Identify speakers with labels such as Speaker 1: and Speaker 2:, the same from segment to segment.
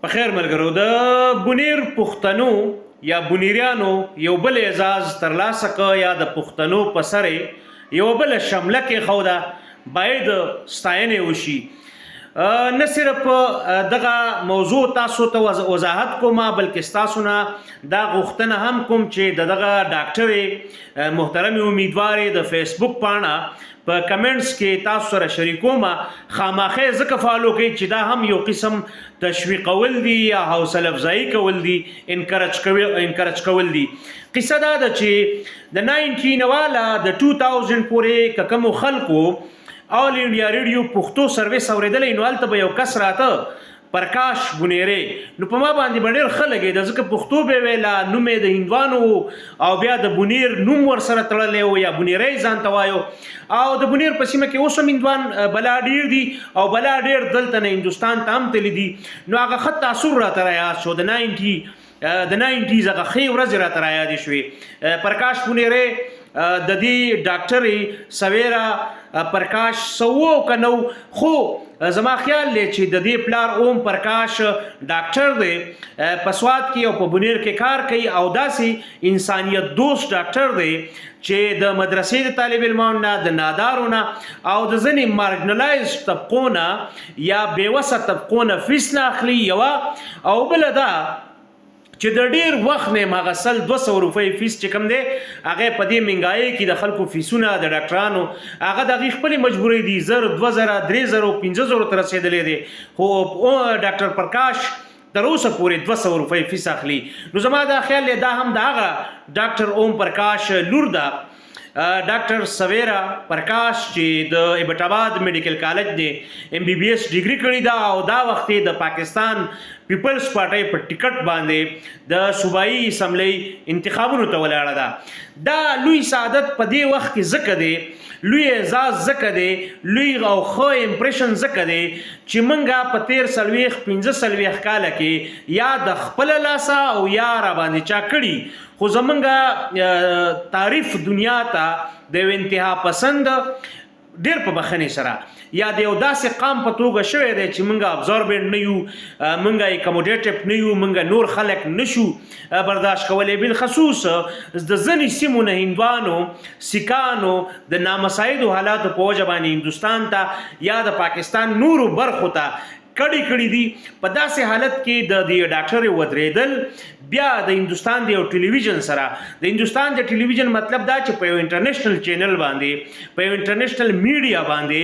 Speaker 1: په خیر ملګرو د بونیر پښتنو یا بونیریانو یو بل اعزاز ترلاسه که یا د پښتنو په سره یو بل شمله کې خوده باید ستاینې وشي. نه صرف دغه موضوع تاسو ته وضاحت کوم بلکې ستاسو نه دا غوښتنه هم کوم چې دغه ډاکټرې محترم امیدوارې د فیسبوک پاڼه په کمنټس کې تاسو سره شریکوم. خامخا ځکه فالو کوي چې دا هم یو قسم تشویقول دي یا حوصله افزایی کول دي، انکرج کول دي. قصه دا ده چې د 19 والا د 2000 پورې کوم خلکو آل انډیا ریډیو پښتو سرویس اوریدلې نو هلته به یو کس راته پرکاش بونیری، نو په ما باندې ډېر ښه لګېده ځکه پښتو به ویله، نوم یې د هندوانو او بیا د بونیر نوم ورسره تړلی و یا بونیری ځان ته وایو. او د بونیر په سیمه کې اوس هم هندوان بلا ډېر دي او بلا ډېر دلته نه هندوستان ته هم تللی دي. نو هغه ښه تاثر راته رایاد شو د 90s هغه ښې ورځې راته رایادې شوې. پرکاش بونیری د دې ډاکټرې سویرا پرکاش سوو که نو، خو زما خیال دی چې د دې پلار اوم پرکاش ډاکټر دی، په سوات کې او په بونیر کې کار کوي او داسې انسانیت دوست ډاکټر دی چې د مدرسې د طالب علمانو نه، د نادارو نه او د ځینې مارجنلایز طبقو نه یا بیوسه طبقو نه فیس نه اخلي یوه، او بله دا چې د ډیر وخت نه هغه 200 روپۍ فیس چې کوم دی هغه په دې منګایي کې د خلکو فیسونه د ډاکټرانو هغه د هغې خپلې مجبورۍ دي 1000 2000 3000 5000 ته رسېدلی دی، خو ډاکټر پرکاش تر اوسه پورې 200 روپۍ فیس اخلي. نو زما دا خیال دی دا هم د هغه ډاکټر اوم پرکاش لور ده، ډاکټر سویرا پرکاش چې د ایبټ آباد میډیکل کالج دی MBBS ډیګري کړې ده او دا وخت د پاکستان پیپلز پارټۍ په ټیکټ باندې د صوبایي اسمبلی انتخابونو ته ولاړه ده. دا لوی سعادت په دې وخت کې ځکه دی، لوی اعزاز ځکه دی، لوی او ښه امپریشن ځکه دی چې موږ په 13 کاله کې یا د خپله لاسه او یا راباندې چا کړي، خو زمونږ تعریف دنیا ته د یو انتها پسند ډېر په بخښنې سره یا د یو داسې قام په توګه شوی دی چې موږ ابزاربنټ نه یو، موږ اکاموډیټیو نه یو، موږ نور خلک نشو برداشت کولی. بالخصوص د ځینې سیمو نه هندوانو سیکانو د نامساعدو حالاتو په وجه باندې هندوستان ته یا د پاکستان نورو برخو ته کړي دي. په داسې حالت کې د دې ډاکټر ودرېدل بیا د هندوستان د یو ټلویزیون سره، د هندوستان د ټلویزیون مطلب دا چې په یو انټرنیشنل چینل باندې، په یو انټرنیشنل میډیا باندې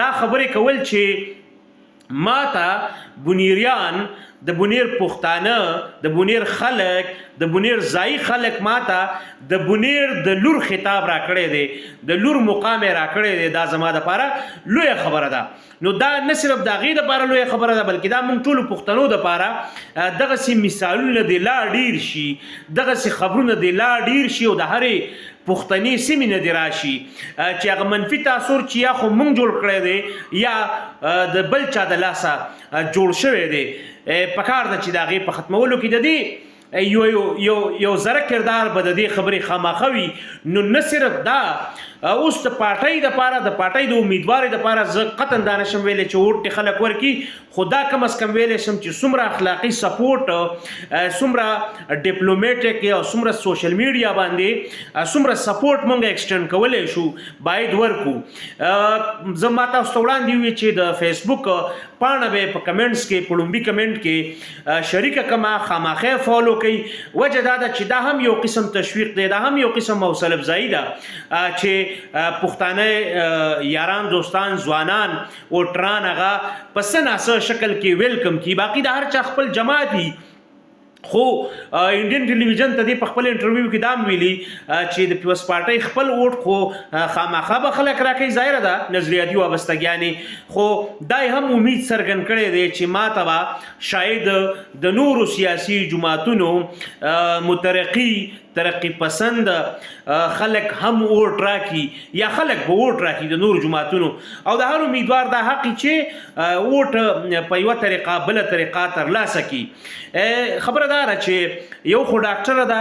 Speaker 1: دا خبرې کول چې ما ته بونیریان، د بونیر پښتانه، د بونیر خلک، د بونیر ځایي خلک ما ته د بونیر د لور خطاب راکړی دی، د لور مقام یې راکړی دی. دا زما دپاره لویه خبره ده. نو دا نه صرف د هغې دپاره لویه خبره ده بلکې دا موږ ټولو پښتنو دپاره دغسې مثالونه دې لا ډېر شي، دغسې خبرونه دې لا ډېر شي او د هرې پښتني سیمې نه دې راشي چې هغه منفي تاثر چې یا خو موږ جوړ کړی دی یا د بل چا د لاسه جوړ شوی دی. پکار ده چې د هغې په ختمولو کې د دې یو زره کردار به د دې خبرې خامخا وي. نو نه صرف دا اوس د پارټۍ دپاره، د پارټۍ د امیدوارۍ دپاره زه قطعا دا نشم ویلی چې ووټ دې خلک ورکړي، خو دا کم از کم ویلی شم چې څومره اخلاقي سپورټ، څومره ډیپلومیټک یا څومره سوشل میډیا باندې څومره سپورټ موږ ایکسټینډ کولی شو باید ورکو. زه ما تاسو ته وړاندې وي چې د فیسبوک پاڼه به په کمنټس کې، په لومبي کمنټ کې شریکه کما، خامخا فالو کوي. وجه دا ده چې دا هم یو قسم تشویق دی، دا هم یو قسم حوصله افزایی ده چې پښتانه یاران، دوستان، ځوانان ووټران هغه په څه ناڅه شکل کې ویلکم کي. باقي د هر چا خپل جماعت وي، خو انډین ټلویزیون ته دې په خپل انټرویو کې دا هم ویلي چې د پیپلز پارټۍ خپل ووټ خو خامخا به خلک راکوي، ظاهره ده نظریاتي وابستګیانې، خو دا هم امید څرګند کړی دی چې ما ته به شاید د نورو سیاسي جماعتونو مترقي ترقی پسند خلک هم ووټ راکي یا خلک به ووټ راکي د نورو جماعتونو، او د هر امیدوار دا حق چې ووټ په یوه طریقه بله طریقه ترلاسه کړي. خبره دا ده چې یو خو ډاکټره ده،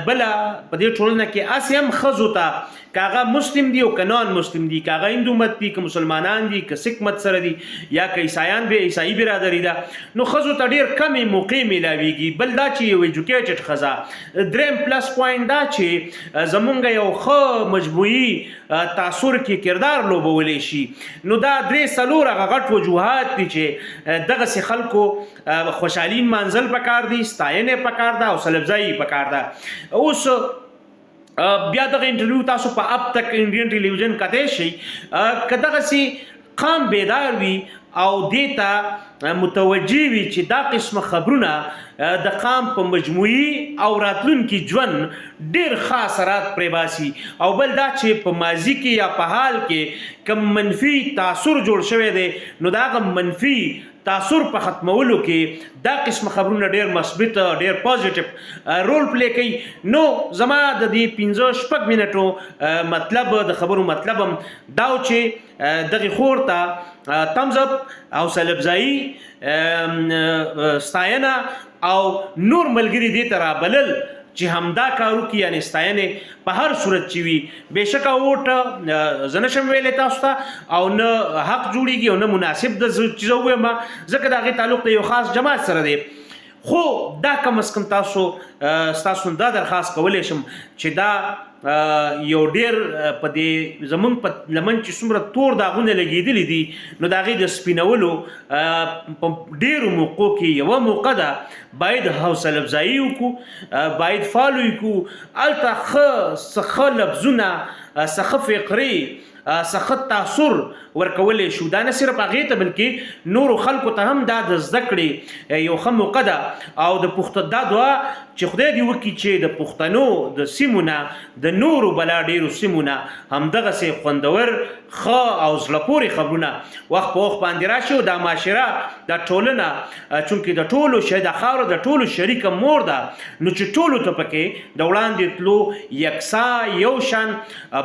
Speaker 1: بله په دې ټولنه کې هسې هم ښځو ته که هغه مسلم دي او که نان مسلم دي، که هغه هندو مت دي، که مسلمانان دي، که سیک مت سره دي، یا که عیسایان به عیسائی برادري ده، نو ښځو ته ډېر کمې موقع میلاویږي. بل دا چې یو ایجوکیټډ ښځه، دریم پلس پوینټ دا چې زمونږ یو ښه مجموعي تاثر کې کردار لوبولی شي. نو دا درې څلور هغه غټ وجوهات دي چې دغسې خلکو خوشحالي نمانځل پکار دي، ستاینې پکار ده او سلبزایي پکار ده. اوس بیا دغه انټرویو تاسو په اب تک انډین ټلویزیون کتلی شئ. که دغسې قام بیدار وي او دې ته متوجه وي چې دا قسمه خبرونه د قام په مجموعي او راتلونکي ژوند ډېر ښه اثرات پرې باسي. او بل دا چې په ماضي کې یا په حال کې کوم منفي تاثر جوړ شوی دی، نو د هغه منفي تاثر په ختمولو کې دا قسم خبرونه ډېر مثبت ډېر پازیټیو رول پلی کوي. نو زما د دې 15-16 منټو مطلب د خبرو مطلب هم دا و چې دغې خور ته تمز اپ او سلبزایي ستاینه او نور ملګري دې ته رابلل چې همدا کارو کې، یعنی ستاینې په هر صورت چې وي. بېشکه ووټ زه نشم ویلی تاسو ته او نه حق جوړېږي او نه مناسب د چې زه ووایم، ځکه د هغې تعلق د یو خاص جماعت سره دی. خو دا کم از کم ستاسو دا درخواست کولی شم چې دا یو ډېر په دې زمونږ په لمن چې څومره تور داغونه لګېدلي دي، نو د هغې د سپینولو په ډېرو موقعو کې یوه موقع ده باید حوصله افزایي وکړو، باید فالو یې کړو، هلته ښه لفظونه، ښه فقرې، ښه تاثر ورکولی شو. دا نه صرف هغې ته بلکې نورو خلکو ته هم دا د زده کړې یو ښه موقع ده. او د دا دعا چې خدای دې وکړي چې د پښتنو د سیمو نه د نورو بلا ډېرو سیمو نه همدغسې خوندور ښه او زړه پورې خبرونه وخت په وخت باندې راشي. او دا معاشره، دا ټولنه، چونکې د ټولو دا خاوره د ټولو شریکه مور ده، نو چې ټولو ته پکې د وړاندې تلو یکسا، یو شان،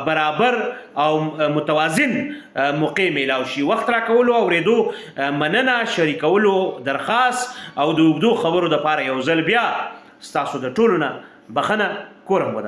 Speaker 1: برابر او متوازن موقع میلاو شي. وخت راکولو اورېدو مننه، شریکولو درخواست او د اوږدو خبرو دپاره یو ځل بیا ستاسو د ټولو نه بخښنه کوم.